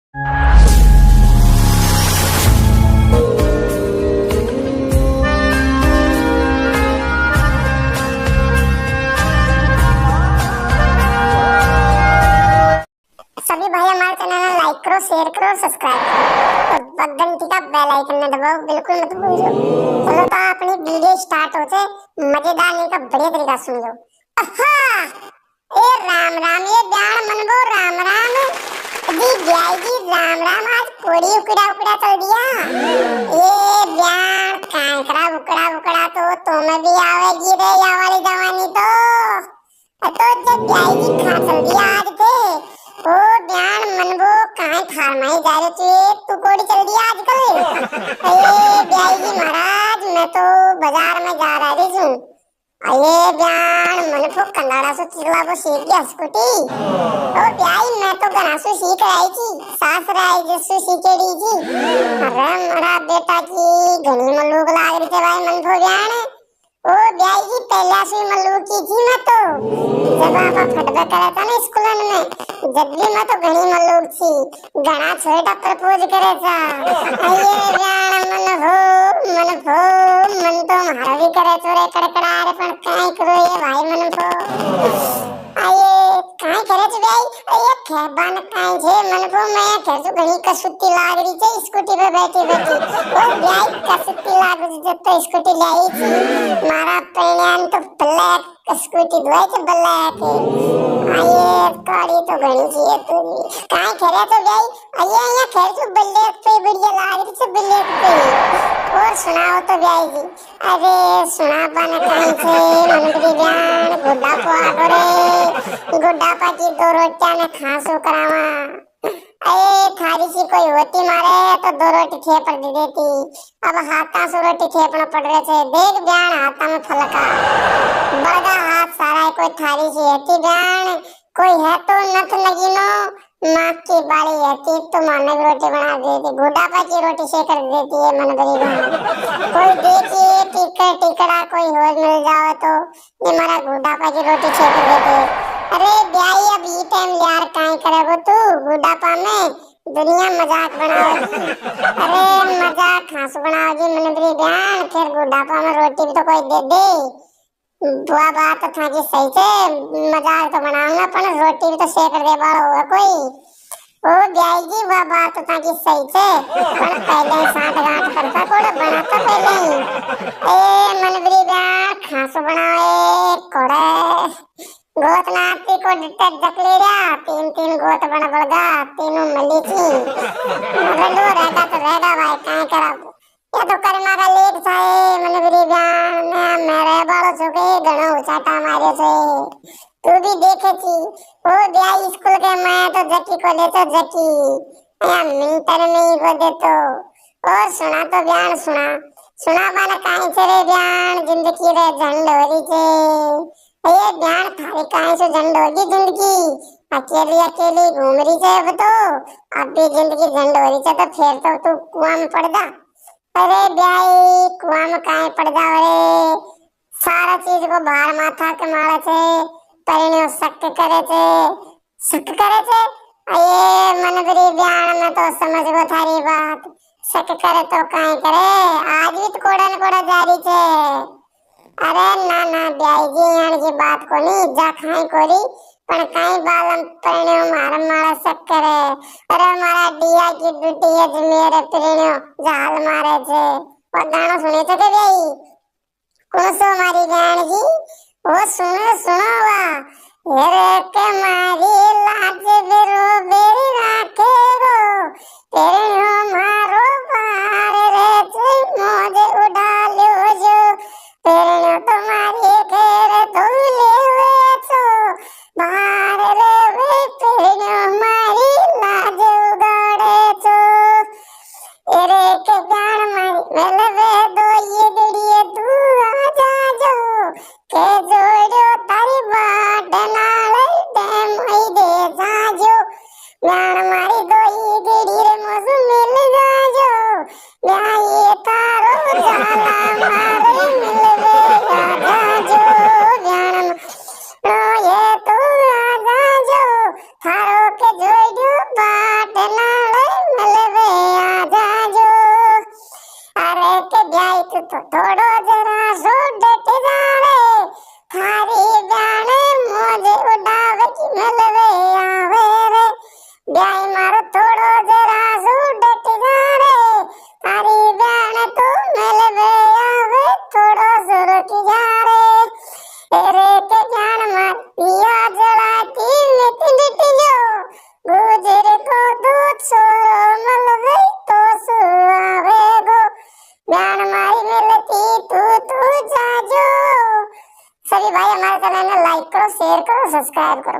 सभी भाई हमारे चैनल को लाइक करो, शेयर करो, सब्सक्राइब करो और घंटी का बेल आइकन दबाओ, बिल्कुल मत भूलो। चलो तो अपनी वीडियो स्टार्ट होते मजेदार नहीं का बढ़िया तरीका सुन लो। ए राम राम, ये ब्याण मनबो राम राम जी ब्याई जी राम राम। आज कोड़ी उकड़ा उकड़ा चल दिया। ये ब्याण कांकड़ा उकड़ा उकड़ा तो में भी आवेगी रे या वाली जवानी तो जब ब्याई जी खा चल दिया आज थे। ओ ब्याण मनबो काहे फारमाई जा रहे तू कोड़ी चल दिया आजकल। ए ब्याई जी महाराज, मैं तो बाजार में जा रही हूँ। अये ब्याण मन को कंडाड़ा सो चिल्ला वो सीख गया स्कूटी। ओ ब्याई मैं तो गनासु सीख रही थी, सास राय जसु सीखेड़ी थी। अरे मेरा बेटा की घनी मल्लूक लाग रही थी भाई मन को ब्याण। ओ ब्याई जी पहला से मल्लूक की थी मैं तो, जब आपा फटबा करा था ना स्कूल में, जब भी मैं तो घनी मल्लूक थी, घना छोटा प्रपोज करे था। अये ब्याण मन तो मारा भी करे चोरे कड़कड़ा रे पण काई करो ये भाई मन को। अये काई करे छ भाई, अये खेबान काई छे मन को। मैं घर से घनी कसुत्ती लाग रही छे स्कूटी पे बैठी बैठी। ओ भाई कसुत्ती लाग रही छे तो स्कूटी लाई थी। मारा पेण्यान तो ब्लैक स्कूटी दुआई छे ब्लैक। अये काड़ी तो घनी छे तू काई करे तो भाई। अये या घर से ब्लैक पे बढ़िया लाग रही छे ब्लैक पे। और सुनाओ तो भाई जी। अरे सुना पाना काई छे मनगरी ब्याण गुड्डा को आगोरे गुड्डा पाकी दो रोटियां ने खासो करावा। अरे थारी सी कोई होती मारे तो दो रोटी थेपड़ दे देती। अब हाथा से रोटी थेपना पड़ रहे थे। देख ब्याण हाथा में फलका बड़ा हाथ सारा कोई थारी सी होती ब्याण। कोई है तो नथ नगीनो माँ की बाड़ी रहती तो माने की रोटी बना देती। गुड्डा की रोटी सेकर देती है मन बड़ी बहन। कोई देखिए टिकड़ा कोई होज मिल जाओ तो ये मारा गुड्डा की रोटी सेकर देती। अरे ब्याई अब ये टाइम यार काई करेगो तू गुड्डा में दुनिया मजाक बनाओ। अरे मजाक खास बनाओगी मन बड़ी बहन, फिर गुड्डा में रोटी भी तो कोई दे दे। बुआ बात था कि सही से मजाक तो बनाऊंगा पर रोटी भी तो सेकर दे बार होगा कोई। ओ ब्याई जी बुआ बात था कि सही से पर पहले साठ गांठ करता कोड़ा बनाता पहले ही। ए मनबरी ब्याह खासो बनाए कोड़े गोत नाती को डिटेक्ट जक ले रहा। तीन तीन गोत बना बड़गा तीनों मली थी। रडो रहता तो रहता भाई काई करा ये तो करमा का लेट था मनबरी ब्याह में मेरे बालों चुके घणो उचाटा मारे थे। तू भी देखे थी वो ब्याह स्कूल के मैं तो जकी को ले तो जकी या मिंटर में ही को दे तो। और सुना तो ब्याह सुना वाला काई चले ब्याह जिंदगी रे झंड हो रही थे। ये ब्याह थारी काई से झंड होगी जिंदगी अकेली अकेली घूम रही है। अब तो अब भी जिंदगी झंड हो रही है तो फिर तो तू कुआं में पड़ जा। अरे ब्याई कुआं में काई पड़ जा रे। सारा चीज को बाहर माथा के मारे थे परिणय शक करे थे। अये मनबरी ब्याह में तो समझ गो थारी बात। शक करे तो काई करे आज भी तो कोड़ा जारी थे। अरे ना ब्याई जी यान की बात को नहीं जा खाई कोरी पण काई बालम परिणय मारा शक करे। अरे मारा डिया की ड्यूटी है मेरे परिणय जाल मारे थे। वो गाना सुने थे ब्याई कौन सो मारी जान जी वो सुनो वा रे के मारी लाज बेरो बेरी राखे रो परिणय मारो बार रे जे मोजे उड़ा लो जो परिणय तुम्हारी घेर धोले वे तो बाहर रे वे परिणय मारी लाज उगाड़े तो। एरे के जान मारी मेलवे दो ये दिड़िए तू आजा जो के जोड़ो तारी बाट नाल डैम आई दे जाजो जान मारी थोड़ो जरा सो डट जाने थारी ब्याने मौज उड़ावे की मिलवे आवे रे ब्याई मारो थोड़ो जरा सो डट जाने थारी ब्याने तू मिलवे आवे थोड़ो सुर की जा रे के ज्ञान मार दिया जलाती मिट मिट जो गुजर को दूध सोरो मलवे तो सुआवे गो ज्ञान मारी मिलती तू जाजो। सभी भाई हमारे चैनल में लाइक करो, शेयर करो, सब्सक्राइब करो।